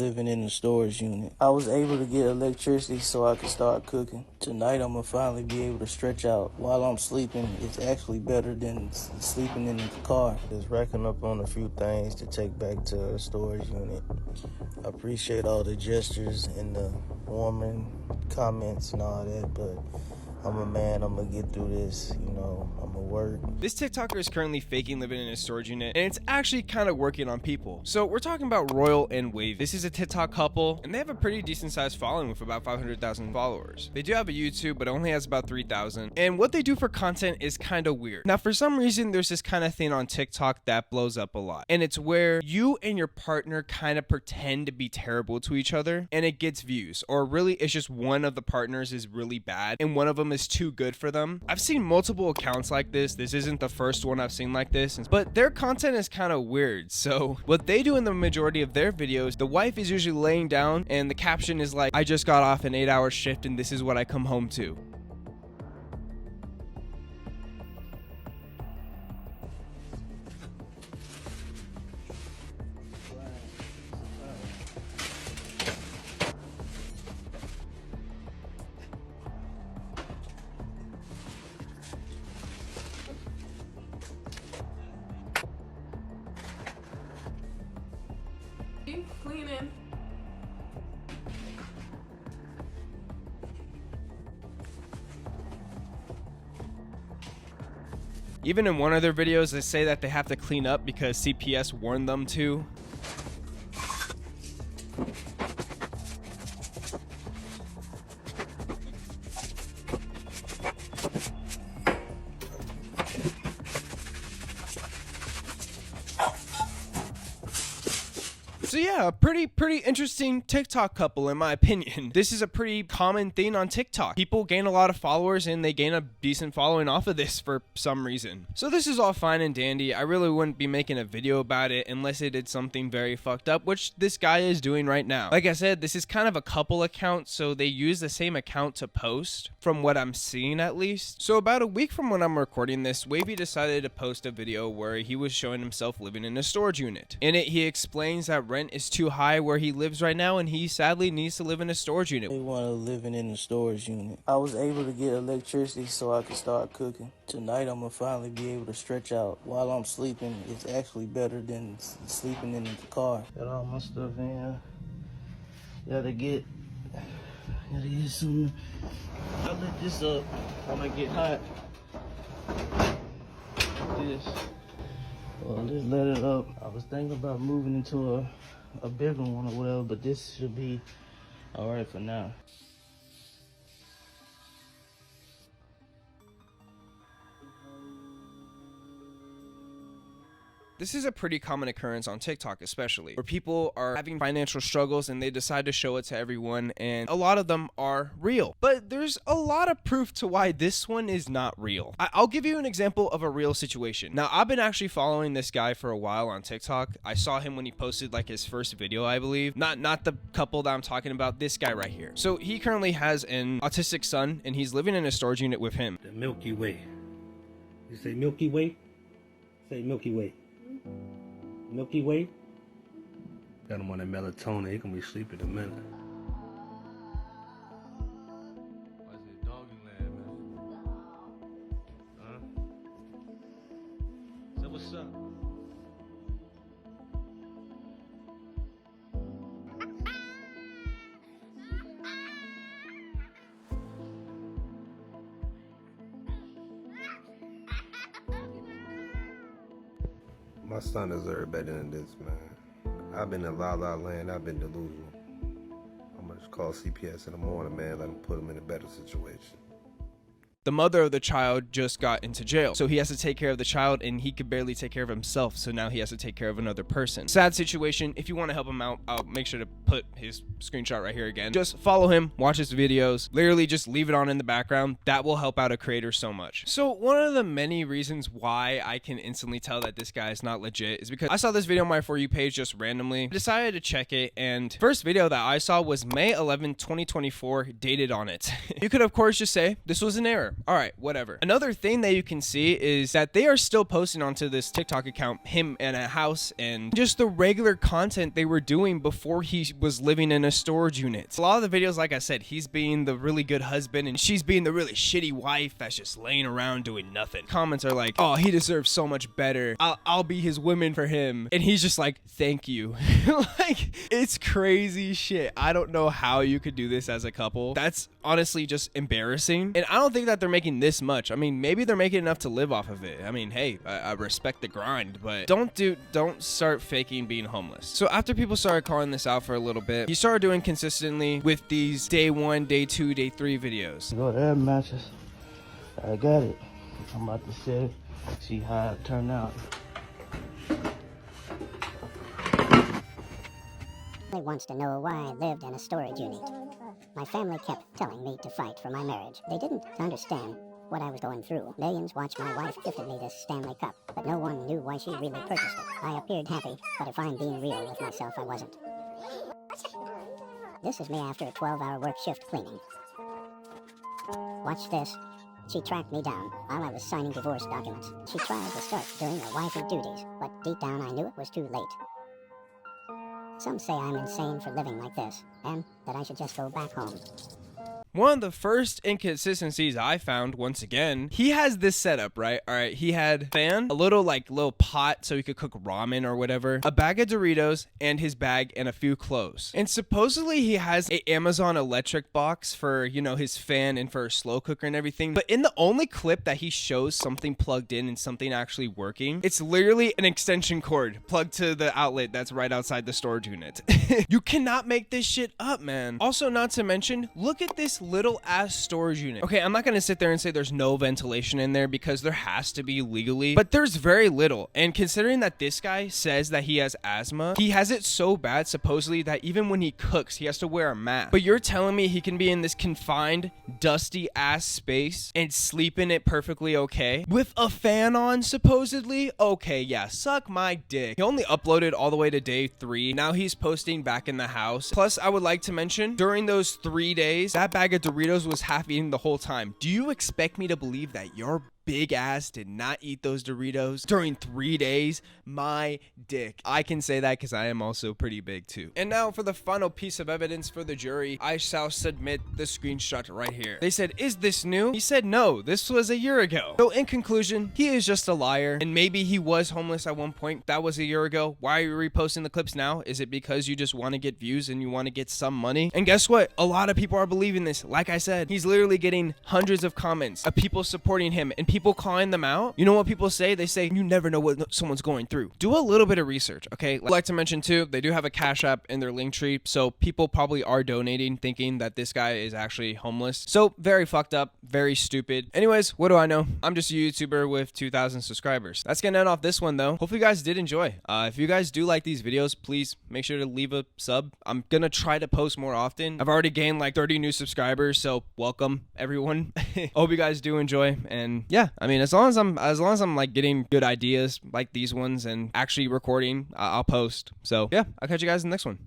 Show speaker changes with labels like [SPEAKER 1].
[SPEAKER 1] living in the storage unit. I was able to get electricity so I could start cooking. Tonight I'm gonna finally be able to stretch out while I'm sleeping. It's actually better than sleeping in the car. Just racking up on a few things to take back to a storage unit. I appreciate all the gestures and the warming comments and all that, but I'm a man, I'm gonna get through this, I'm gonna work.
[SPEAKER 2] This TikToker is currently faking living in a storage unit, and it's actually kind of working on people. So we're talking about RoyalAndWavey. This is a TikTok couple, and they have a pretty decent sized following with about 500,000 followers. They do have a YouTube, but it only has about 3,000. And what they do for content is kind of weird. Now, for some reason, there's this kind of thing on TikTok that blows up a lot. And it's where you and your partner kind of pretend to be terrible to each other, and it gets views. Or really, it's just one of the partners is really bad, and one of them is too good for them. I've seen multiple accounts like this. This isn't the first one I've seen like this, but their content is kind of weird. So what they do in the majority of their videos, the wife is usually laying down and the caption is like, "I just got off an 8-hour shift and this is what I come home to."
[SPEAKER 3] Cleaning.
[SPEAKER 2] Even in one of their videos, they say that they have to clean up because CPS warned them to. So yeah, a pretty interesting TikTok couple in my opinion. This is a pretty common thing on TikTok. People gain a lot of followers and they gain a decent following off of this for some reason. So this is all fine and dandy. I really wouldn't be making a video about it unless it did something very fucked up, which this guy is doing right now. Like I said, this is kind of a couple account, so they use the same account to post, from what I'm seeing at least. So about a week from when I'm recording this, Wavy decided to post a video where he was showing himself living in a storage unit. In it, he explains that rent is too high where he lives right now and he sadly needs to live in a storage unit.
[SPEAKER 1] They want to living in the storage unit. I was able to get electricity so I could start cooking. Tonight I'm gonna finally be able to stretch out while I'm sleeping. It's actually better than sleeping in the car. Got all my stuff in here. Gotta get some. I let this up when I get hot. Like this. Well, just let it up. I was thinking about moving into a bigger one or whatever, but this should be all right for now.
[SPEAKER 2] This is a pretty common occurrence on TikTok especially, where people are having financial struggles and they decide to show it to everyone, and a lot of them are real. But there's a lot of proof to why this one is not real. I'll give you an example of a real situation. Now, I've been actually following this guy for a while on TikTok. I saw him when he posted like his first video, I believe. Not the couple that I'm talking about, this guy right here. So he currently has an autistic son and he's living in a storage unit with him.
[SPEAKER 4] The Milky Way. You say Milky Way? Say Milky Way. Milky Way? Got him on that melatonin. He gonna be asleep in a minute. Why is it doggy land, man? Huh? So what's up? My son deserves better than this, man. I've been in La La Land. I've been delusional. I'm gonna just call CPS in the morning, man. Let him put him in a better situation.
[SPEAKER 2] The mother of the child just got into jail, so he has to take care of the child and he could barely take care of himself, so now he has to take care of another person. Sad situation. If you want to help him out, I'll make sure to put his screenshot right here again. Just follow him, watch his videos, literally just leave it on in the background. That will help out a creator so much. So one of the many reasons why I can instantly tell that this guy is not legit is because I saw this video on my For You page just randomly. I decided to check it, and first video that I saw was May 11, 2024, dated on it. You could of course just say this was an error. Sure. All right, whatever. Another thing that you can see is that they are still posting onto this TikTok account him in a house and just the regular content they were doing before he was living in a storage unit. A lot of the videos, like I said, he's being the really good husband and she's being the really shitty wife that's just laying around doing nothing. Comments are like, oh, he deserves so much better. I'll be his woman for him. And he's just like, thank you. Like, it's crazy shit. I don't know how you could do this as a couple. That's honestly just embarrassing. And I don't think that they're making this much. I mean, maybe they're making enough to live off of it. I mean, hey, I respect the grind, but don't start faking being homeless. So after people started calling this out for a little bit, he started doing consistently with these day 1, day 2, day 3 videos.
[SPEAKER 1] Go to air mattress. I got it. I'm about to set it. See how it turned out.
[SPEAKER 3] Family wants to know why I lived in a storage unit. My family kept telling me to fight for my marriage. They didn't understand what I was going through. Millions watched my wife gifted me this Stanley Cup, but no one knew why she really purchased it. I appeared happy, but if I'm being real with myself, I wasn't. This is me after a 12-hour work shift cleaning. Watch this. She tracked me down while I was signing divorce documents. She tried to start doing her wifey duties, but deep down I knew it was too late. Some say I'm insane for living like this, and that I should just go back home.
[SPEAKER 2] One of the first inconsistencies I found, once again, he has this setup, right? All right, he had a fan, a little pot so he could cook ramen or whatever, a bag of Doritos, and his bag and a few clothes. And supposedly he has a Amazon electric box for, you know, his fan and for a slow cooker and everything. But in the only clip that he shows something plugged in and something actually working, it's literally an extension cord plugged to the outlet that's right outside the storage unit. You cannot make this shit up, man. Also, not to mention, look at this little ass storage unit. Okay, I'm not gonna sit there and say there's no ventilation in there because there has to be legally, but there's very little. And considering that this guy says that he has asthma, he has it so bad supposedly that even when he cooks, he has to wear a mask. But you're telling me he can be in this confined, dusty ass space and sleep in it perfectly okay with a fan on supposedly? Okay, yeah, suck my dick. He only uploaded all the way to day 3. Now he's posting back in the house. Plus, I would like to mention, during those 3 days, that bag of Doritos was half eaten the whole time. Do you expect me to believe that your big ass did not eat those Doritos during 3 days? My dick. I can say that because I am also pretty big too. And now for the final piece of evidence for the jury, I shall submit the screenshot right here. They said, is this new? He said, no, this was a year ago. So in conclusion, he is just a liar, and maybe he was homeless at one point. That was a year ago. Why are you reposting the clips now? Is it because you just want to get views and you want to get some money? And guess what? A lot of people are believing this. Like I said, he's literally getting hundreds of comments of people supporting him and people calling them out. You know what people say? They say, you never know what someone's going through. Do a little bit of research, okay? I'd like to mention too, they do have a Cash App in their link tree, so people probably are donating thinking that this guy is actually homeless. So very fucked up, very stupid. Anyways, what do I know? I'm just a YouTuber with 2,000 subscribers. That's gonna end off this one though. Hopefully you guys did enjoy. If you guys do like these videos, please make sure to leave a sub. I'm gonna try to post more often. I've already gained like 30 new subscribers, so welcome everyone. Hope you guys do enjoy, and yeah, I mean, as long as I'm like getting good ideas like these ones and actually recording, I'll post. So yeah, I'll catch you guys in the next one.